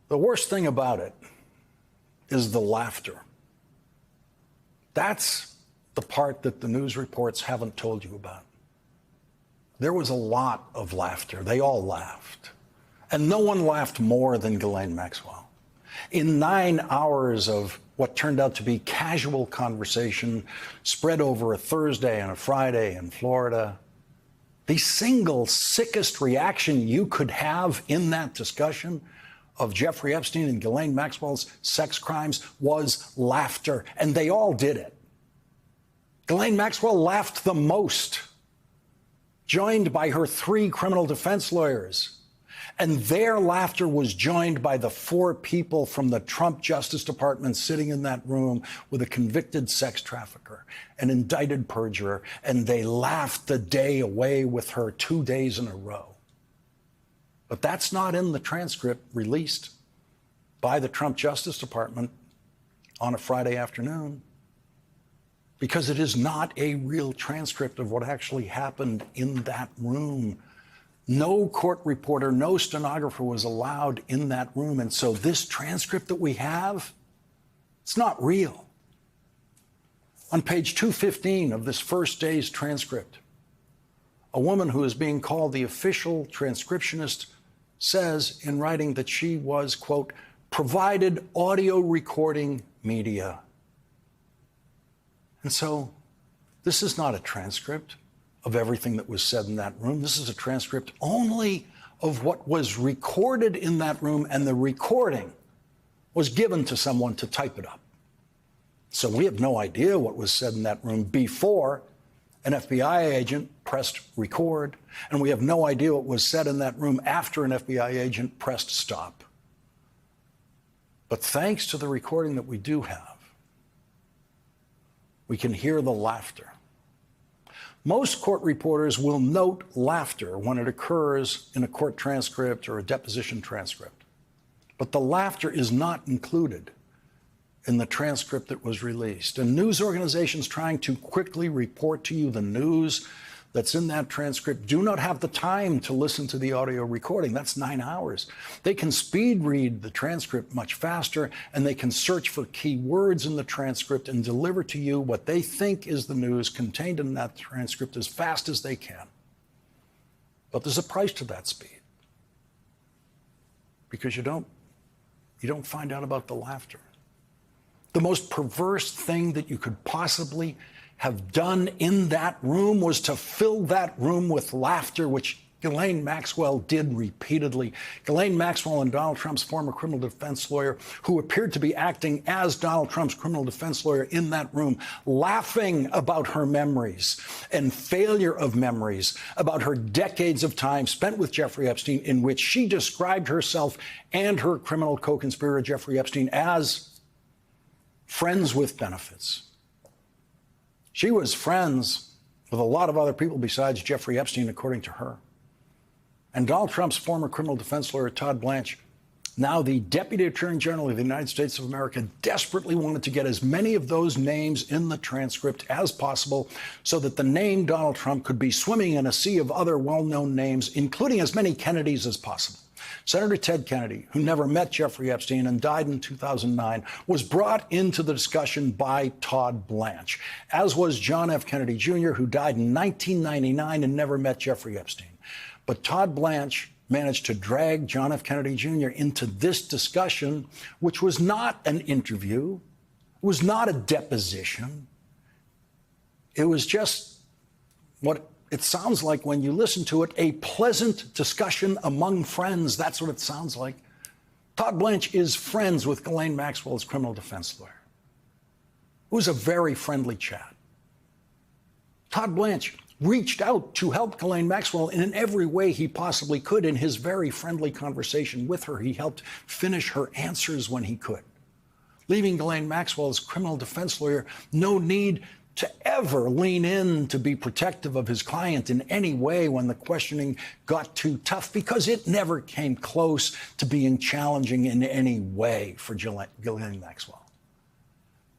The worst thing about it is the laughter. That's the part that the news reports haven't told you about. There was a lot of laughter. They all laughed. And no one laughed more than Ghislaine Maxwell. In 9 hours of what turned out to be casual conversation spread over a Thursday and a Friday in Florida, the single sickest reaction you could have in that discussion of Jeffrey Epstein and Ghislaine Maxwell's sex crimes was laughter, and they all did it. Ghislaine Maxwell laughed the most, joined by her 3 criminal defense lawyers. And their laughter was joined by the 4 people from the Trump Justice Department sitting in that room with a convicted sex trafficker, an indicted perjurer, and they laughed the day away with her 2 days in a row. But that's not in the transcript released by the Trump Justice Department on a Friday afternoon, because it is not a real transcript of what actually happened in that room. No court reporter, no stenographer was allowed in that room. And so this transcript that we have, it's not real. On page 215 of this first day's transcript, a woman who is being called the official transcriptionist says in writing that she was, quote, provided audio recording media. And so this is not a transcript of everything that was said in that room. This is a transcript only of what was recorded in that room, and the recording was given to someone to type it up. So we have no idea what was said in that room before an FBI agent pressed record, and we have no idea what was said in that room after an FBI agent pressed stop. But thanks to the recording that we do have, we can hear the laughter. Most court reporters will note laughter when it occurs in a court transcript or a deposition transcript. But the laughter is not included in the transcript that was released. And news organizations trying to quickly report to you the news that's in that transcript do not have the time to listen to the audio recording. That's 9 hours. They can speed read the transcript much faster, and they can search for key words in the transcript and deliver to you what they think is the news contained in that transcript as fast as they can. But there's a price to that speed, because you don't find out about the laughter. The most perverse thing that you could possibly have done in that room was to fill that room with laughter, which Ghislaine Maxwell did repeatedly. Ghislaine Maxwell and Donald Trump's former criminal defense lawyer, who appeared to be acting as Donald Trump's criminal defense lawyer in that room, laughing about her memories and failure of memories, about her decades of time spent with Jeffrey Epstein, in which she described herself and her criminal co-conspirator Jeffrey Epstein as friends with benefits. She was friends with a lot of other people besides Jeffrey Epstein, according to her. And Donald Trump's former criminal defense lawyer, Todd Blanche, now the Deputy Attorney General of the United States of America, desperately wanted to get as many of those names in the transcript as possible so that the name Donald Trump could be swimming in a sea of other well-known names, including as many Kennedys as possible. Senator Ted Kennedy, who never met Jeffrey Epstein and died in 2009, was brought into the discussion by Todd Blanche, as was John F. Kennedy Jr., who died in 1999 and never met Jeffrey Epstein. But Todd Blanche managed to drag John F. Kennedy Jr. into this discussion, which was not an interview, was not a deposition. It was just what it sounds like when you listen to it, a pleasant discussion among friends. That's what it sounds like. Todd Blanche is friends with Ghislaine Maxwell's criminal defense lawyer. It was a very friendly chat. Todd Blanche reached out to help Ghislaine Maxwell in every way he possibly could. In his very friendly conversation with her, he helped finish her answers when he could, leaving Ghislaine Maxwell's criminal defense lawyer no need to ever lean in to be protective of his client in any way when the questioning got too tough, because it never came close to being challenging in any way for Ghislaine Maxwell.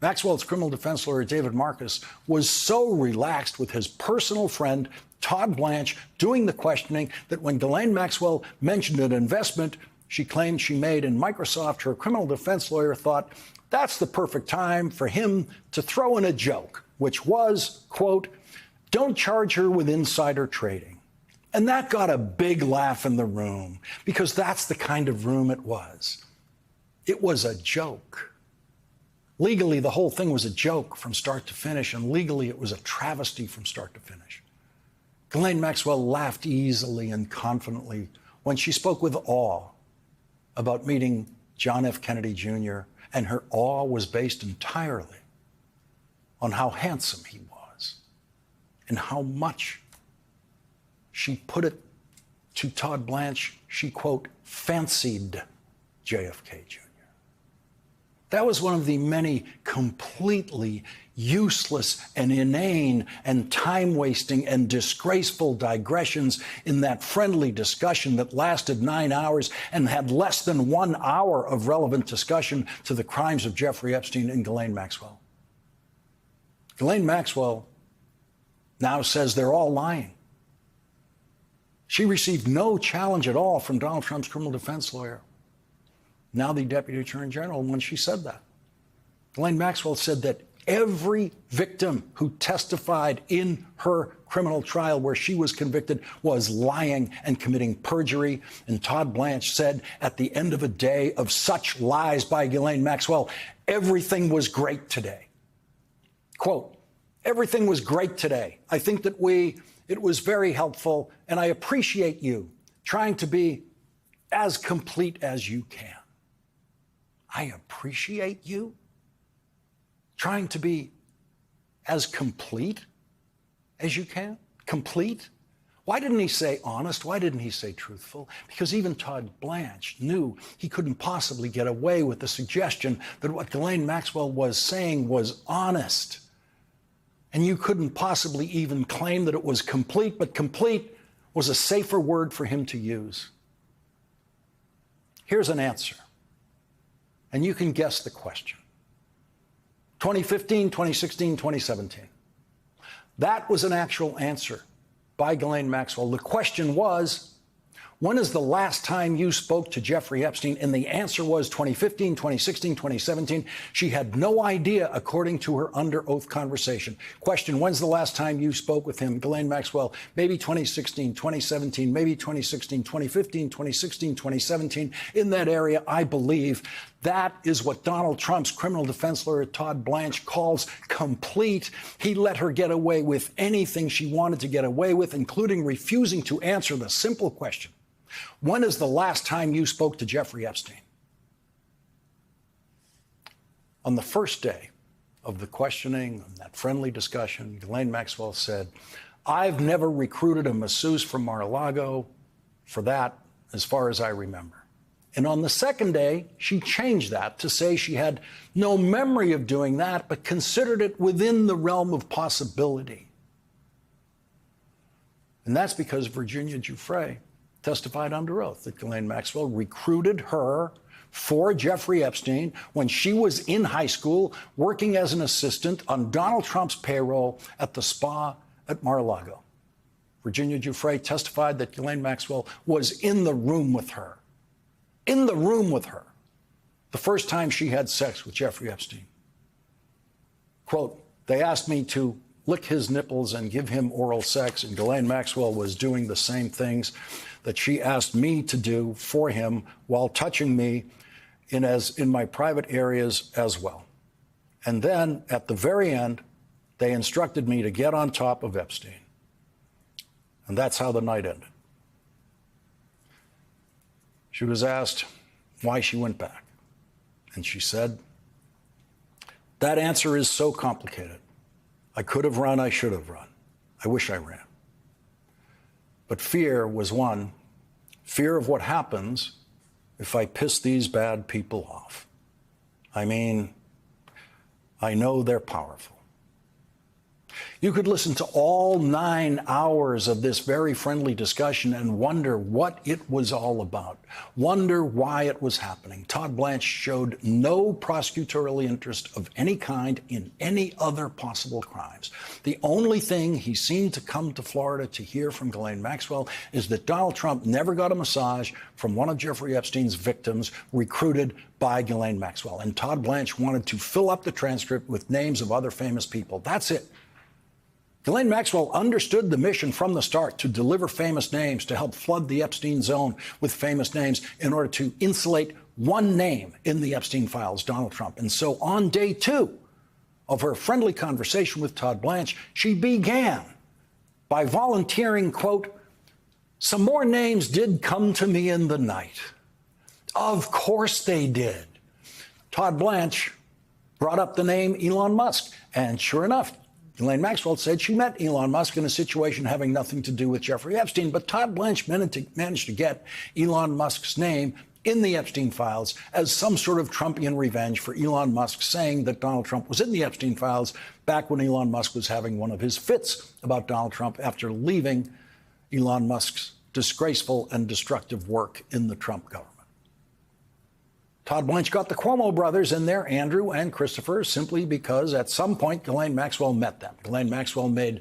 Maxwell's criminal defense lawyer, David Marcus, was so relaxed with his personal friend, Todd Blanche, doing the questioning that when Ghislaine Maxwell mentioned an investment she claimed she made in Microsoft, her criminal defense lawyer thought that's the perfect time for him to throw in a joke, which was, quote, "Don't charge her with insider trading." And that got a big laugh in the room, because that's the kind of room it was. It was a joke. Legally, the whole thing was a joke from start to finish, and legally, it was a travesty from start to finish. Ghislaine Maxwell laughed easily and confidently when she spoke with awe about meeting John F. Kennedy Jr., and her awe was based entirely on how handsome he was and how much she put it to Todd Blanche, she, quote, fancied JFK Jr. That was one of the many completely useless and inane and time-wasting and disgraceful digressions in that friendly discussion that lasted 9 hours and had less than 1 hour of relevant discussion to the crimes of Jeffrey Epstein and Ghislaine Maxwell. Ghislaine Maxwell now says they're all lying. She received no challenge at all from Donald Trump's criminal defense lawyer, now the Deputy Attorney General, when she said that. Ghislaine Maxwell said that every victim who testified in her criminal trial where she was convicted was lying and committing perjury. And Todd Blanche said at the end of a day of such lies by Ghislaine Maxwell, everything was great today. Quote, "Everything was great today. I think that it was very helpful, and I appreciate you trying to be as complete as you can." I appreciate you trying to be as complete as you can? Complete? Why didn't he say honest? Why didn't he say truthful? Because even Todd Blanche knew he couldn't possibly get away with the suggestion that what Ghislaine Maxwell was saying was honest. And you couldn't possibly even claim that it was complete, but complete was a safer word for him to use. Here's an answer, and you can guess the question. 2015, 2016, 2017. That was an actual answer by Ghislaine Maxwell. The question was, when is the last time you spoke to Jeffrey Epstein? And the answer was 2015, 2016, 2017. She had no idea, according to her under oath conversation. Question, when's the last time you spoke with him? Ghislaine Maxwell, maybe 2016, 2017, maybe 2016, 2015, 2016, 2017. In that area, I believe. That is what Donald Trump's criminal defense lawyer, Todd Blanche, calls complete. He let her get away with anything she wanted to get away with, including refusing to answer the simple question, when is the last time you spoke to Jeffrey Epstein? On the first day of the questioning, that friendly discussion, Ghislaine Maxwell said, "I've never recruited a masseuse from Mar-a-Lago for that, as far as I remember." And on the second day, she changed that to say she had no memory of doing that, but considered it within the realm of possibility. And that's because Virginia Giuffre testified under oath that Ghislaine Maxwell recruited her for Jeffrey Epstein when she was in high school working as an assistant on Donald Trump's payroll at the spa at Mar-a-Lago. Virginia Giuffre testified that Ghislaine Maxwell was in the room with her. In the room with her, the first time she had sex with Jeffrey Epstein. Quote, "They asked me to lick his nipples and give him oral sex, and Ghislaine Maxwell was doing the same things that she asked me to do for him while touching me in my private areas as well. And then at the very end, they instructed me to get on top of Epstein." And that's how the night ended. She was asked why she went back, and she said, "That answer is so complicated. I could have run, I should have run. I wish I ran. But fear was one, fear of what happens if I piss these bad people off. I mean, I know they're powerful." You could listen to all 9 hours of this very friendly discussion and wonder what it was all about, wonder why it was happening. Todd Blanche showed no prosecutorial interest of any kind in any other possible crimes. The only thing he seemed to come to Florida to hear from Ghislaine Maxwell is that Donald Trump never got a massage from one of Jeffrey Epstein's victims recruited by Ghislaine Maxwell. And Todd Blanche wanted to fill up the transcript with names of other famous people. That's it. Ghislaine Maxwell understood the mission from the start to deliver famous names, to help flood the Epstein zone with famous names in order to insulate one name in the Epstein files, Donald Trump. And so on day 2 of her friendly conversation with Todd Blanche, she began by volunteering, quote, "Some more names did come to me in the night." Of course they did. Todd Blanche brought up the name Elon Musk. And sure enough, Ghislaine Maxwell said she met Elon Musk in a situation having nothing to do with Jeffrey Epstein. But Todd Blanche managed to get Elon Musk's name in the Epstein files as some sort of Trumpian revenge for Elon Musk saying that Donald Trump was in the Epstein files back when Elon Musk was having one of his fits about Donald Trump after leaving Elon Musk's disgraceful and destructive work in the Trump government. Todd Blanche got the Cuomo brothers in there, Andrew and Christopher, simply because at some point Ghislaine Maxwell met them. Ghislaine Maxwell made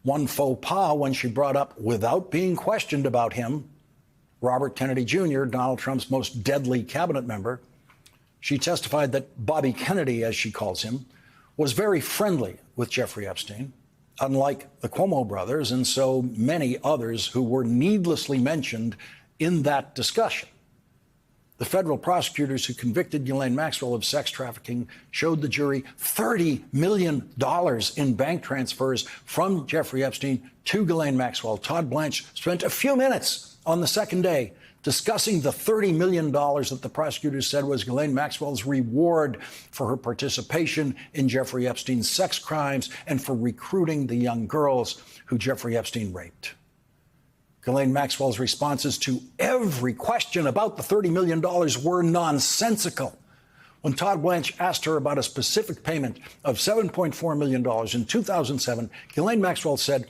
one faux pas when she brought up, without being questioned about him, Robert Kennedy Jr., Donald Trump's most deadly cabinet member. She testified that Bobby Kennedy, as she calls him, was very friendly with Jeffrey Epstein, unlike the Cuomo brothers and so many others who were needlessly mentioned in that discussion. The federal prosecutors who convicted Ghislaine Maxwell of sex trafficking showed the jury $30 million in bank transfers from Jeffrey Epstein to Ghislaine Maxwell. Todd Blanche spent a few minutes on the second day discussing the $30 million that the prosecutors said was Ghislaine Maxwell's reward for her participation in Jeffrey Epstein's sex crimes and for recruiting the young girls who Jeffrey Epstein raped. Ghislaine Maxwell's responses to every question about the $30 million were nonsensical. When Todd Blanche asked her about a specific payment of $7.4 million in 2007, Ghislaine Maxwell said,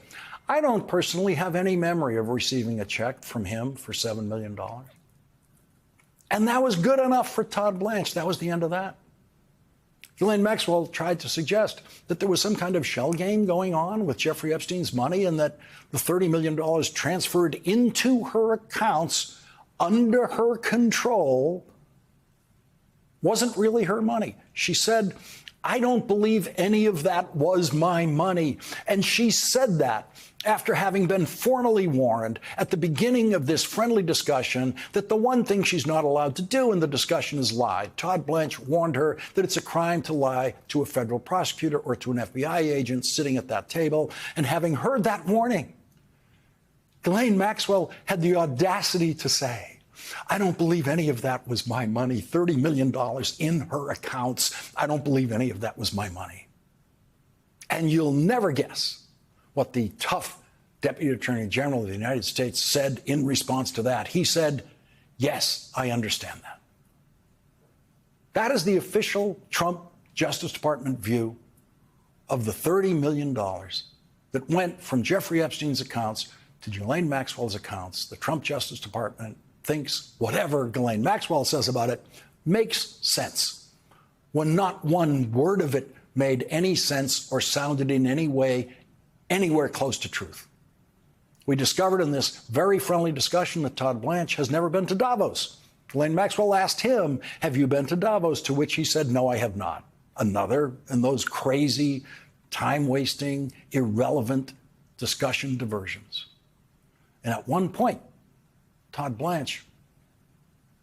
"I don't personally have any memory of receiving a check from him for $7 million. And that was good enough for Todd Blanche. That was the end of that. Ghislaine Maxwell tried to suggest that there was some kind of shell game going on with Jeffrey Epstein's money and that the $30 million transferred into her accounts under her control wasn't really her money. She said, "I don't believe any of that was my money." And she said that after having been formally warned at the beginning of this friendly discussion that the one thing she's not allowed to do in the discussion is lie. Todd Blanche warned her that it's a crime to lie to a federal prosecutor or to an FBI agent sitting at that table. And having heard that warning, Ghislaine Maxwell had the audacity to say, "I don't believe any of that was my money. $30 million in her accounts. I don't believe any of that was my money." And you'll never guess what the tough Deputy Attorney General of the United States said in response to that. He said, "Yes, I understand that." That is the official Trump Justice Department view of the $30 million that went from Jeffrey Epstein's accounts to Ghislaine Maxwell's accounts. The Trump Justice Department thinks whatever Ghislaine Maxwell says about it makes sense, when not one word of it made any sense or sounded in any way anywhere close to truth. We discovered in this very friendly discussion that Todd Blanche has never been to Davos. Ghislaine Maxwell asked him, "Have you been to Davos?" To which he said, "No, I have not." Another in those crazy, time-wasting, irrelevant discussion diversions. And at one point, Todd Blanche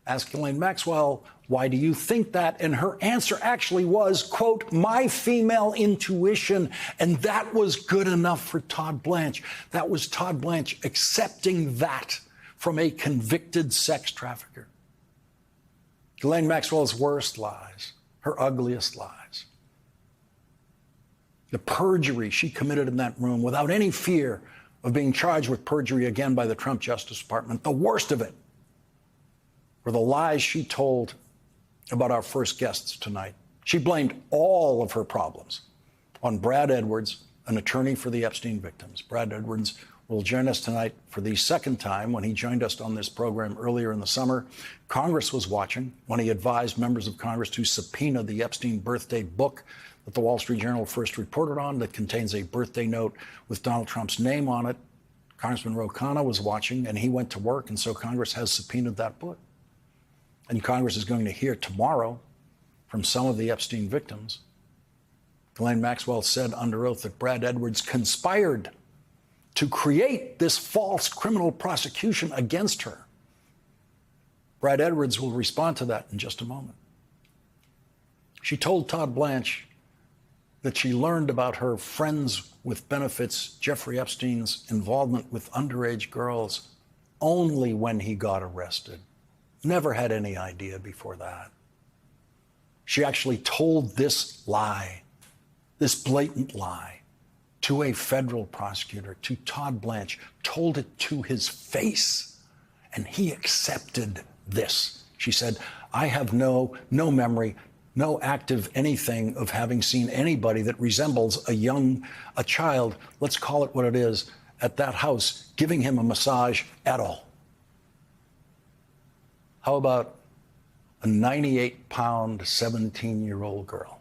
asked Ghislaine Maxwell, "Why do you think that?" And her answer actually was, quote, "My female intuition." And that was good enough for Todd Blanche. That was Todd Blanche accepting that from a convicted sex trafficker. Ghislaine Maxwell's worst lies, her ugliest lies, the perjury she committed in that room without any fear of being charged with perjury again by the Trump Justice Department, the worst of it were the lies she told about our first guests tonight. She blamed all of her problems on Brad Edwards an attorney for the Epstein victims. Brad Edwards will join us tonight for the second time. When he joined us on this program earlier in the summer, Congress was watching when he advised members of Congress to subpoena the Epstein birthday book that the Wall Street Journal first reported on that contains a birthday note with Donald Trump's name on it. Congressman Ro Khanna was watching, and he went to work, and so Congress has subpoenaed that book. And Congress is going to hear tomorrow from some of the Epstein victims. Ghislaine Maxwell said under oath that Brad Edwards conspired to create this false criminal prosecution against her. Brad Edwards will respond to that in just a moment. She told Todd Blanche that she learned about her friends with benefits, Jeffrey Epstein's involvement with underage girls, only when he got arrested. Never had any idea before that. She actually told this lie, this blatant lie, to a federal prosecutor, to Todd Blanche, told it to his face, and he accepted this. She said, I have no memory, no active anything of having seen anybody that resembles a child, let's call it what it is, at that house, giving him a massage at all. How about a 98-pound, 17-year-old girl?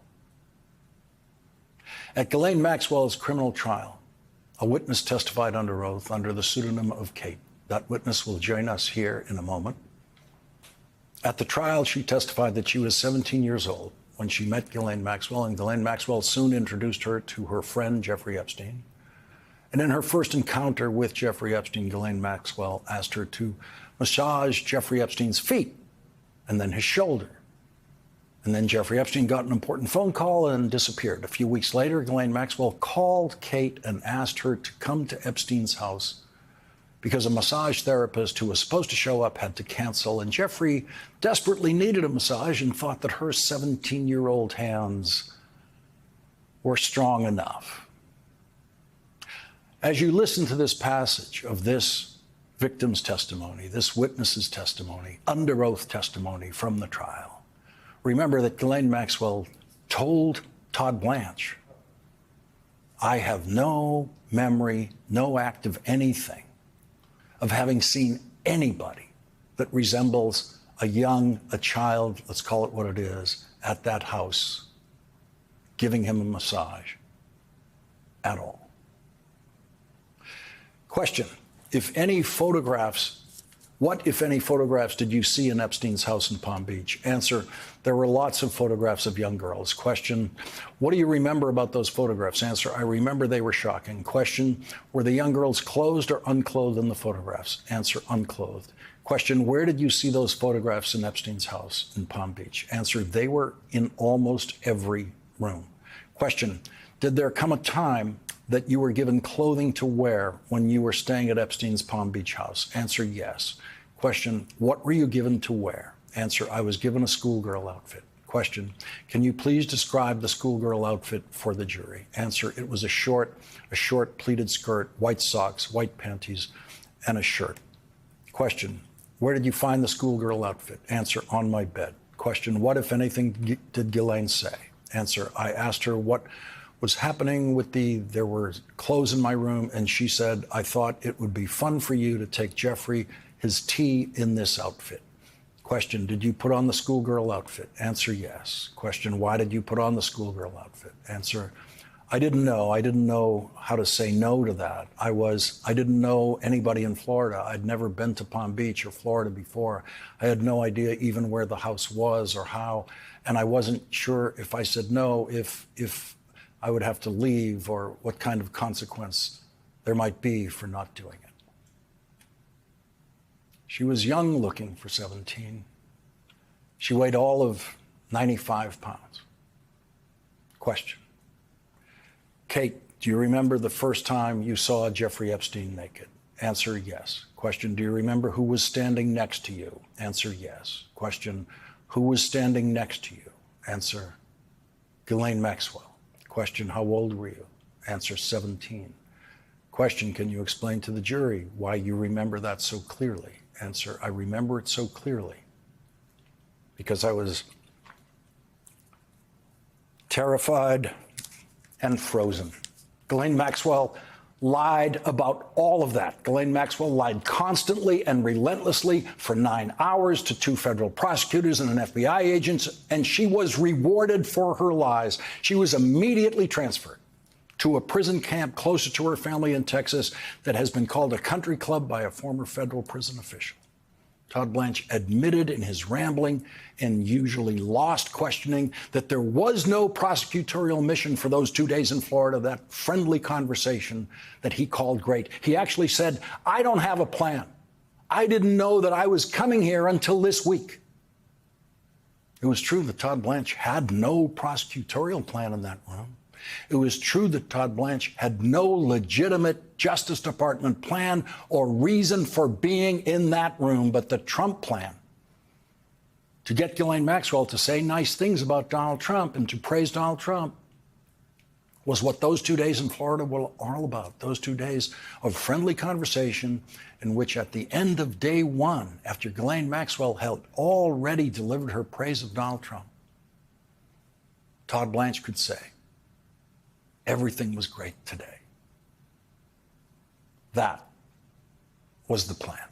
At Ghislaine Maxwell's criminal trial, a witness testified under oath under the pseudonym of Kate. That witness will join us here in a moment. At the trial, she testified that she was 17 years old when she met Ghislaine Maxwell, and Ghislaine Maxwell soon introduced her to her friend, Jeffrey Epstein. And in her first encounter with Jeffrey Epstein, Ghislaine Maxwell asked her to massage Jeffrey Epstein's feet and then his shoulder. And then Jeffrey Epstein got an important phone call and disappeared. A few weeks later, Ghislaine Maxwell called Kate and asked her to come to Epstein's house because a massage therapist who was supposed to show up had to cancel, and Jeffrey desperately needed a massage and thought that her 17-year-old hands were strong enough. As you listen to this passage of this victim's testimony, this witness's testimony, under oath testimony from the trial, remember that Ghislaine Maxwell told Todd Blanche, I have no memory, no act of anything of having seen anybody that resembles a child, let's call it what it is, at that house, giving him a massage at all. Question, what, if any, photographs did you see in Epstein's house in Palm Beach? Answer, there were lots of photographs of young girls. Question, what do you remember about those photographs? Answer, I remember they were shocking. Question, were the young girls clothed or unclothed in the photographs? Answer, unclothed. Question, where did you see those photographs in Epstein's house in Palm Beach? Answer, they were in almost every room. Question, did there come a time that you were given clothing to wear when you were staying at Epstein's Palm Beach house? Answer, yes. Question, what were you given to wear? Answer, I was given a schoolgirl outfit. Question, can you please describe the schoolgirl outfit for the jury? Answer, it was a short pleated skirt, white socks, white panties, and a shirt. Question, where did you find the schoolgirl outfit? Answer, on my bed. Question, what, if anything, did Ghislaine say? Answer, I asked her what was happening with there were clothes in my room, and she said, I thought it would be fun for you to take Jeffrey his tea in this outfit. Question, did you put on the schoolgirl outfit? Answer, yes. Question, why did you put on the schoolgirl outfit? Answer, I didn't know. I didn't know how to say no to that. I didn't know anybody in Florida. I'd never been to Palm Beach or Florida before. I had no idea even where the house was or how, and I wasn't sure if I said no, if I would have to leave or what kind of consequence there might be for not doing it. She was young looking for 17. She weighed all of 95 pounds. Question. Kate, do you remember the first time you saw Jeffrey Epstein naked? Answer, yes. Question, do you remember who was standing next to you? Answer, yes. Question, who was standing next to you? Answer, Ghislaine Maxwell. Question, how old were you? Answer, 17. Question, can you explain to the jury why you remember that so clearly? Answer, I remember it so clearly because I was terrified and frozen Ghislaine Maxwell lied about all of that. Ghislaine Maxwell lied constantly and relentlessly for 9 hours to 2 federal prosecutors and an FBI agent, and she was rewarded for her lies. She was immediately transferred to a prison camp closer to her family in Texas that has been called a country club by a former federal prison official. Todd Blanche admitted in his rambling and usually lost questioning that there was no prosecutorial mission for those 2 days in Florida, that friendly conversation that he called great. He actually said, "I don't have a plan. I didn't know that I was coming here until this week." It was true that Todd Blanche had no prosecutorial plan in that room. It was true that Todd Blanche had no legitimate Justice Department plan or reason for being in that room, but the Trump plan to get Ghislaine Maxwell to say nice things about Donald Trump and to praise Donald Trump was what those 2 days in Florida were all about. Those 2 days of friendly conversation in which at the end of day one, after Ghislaine Maxwell had already delivered her praise of Donald Trump, Todd Blanche could say, "Everything was great today." That was the plan.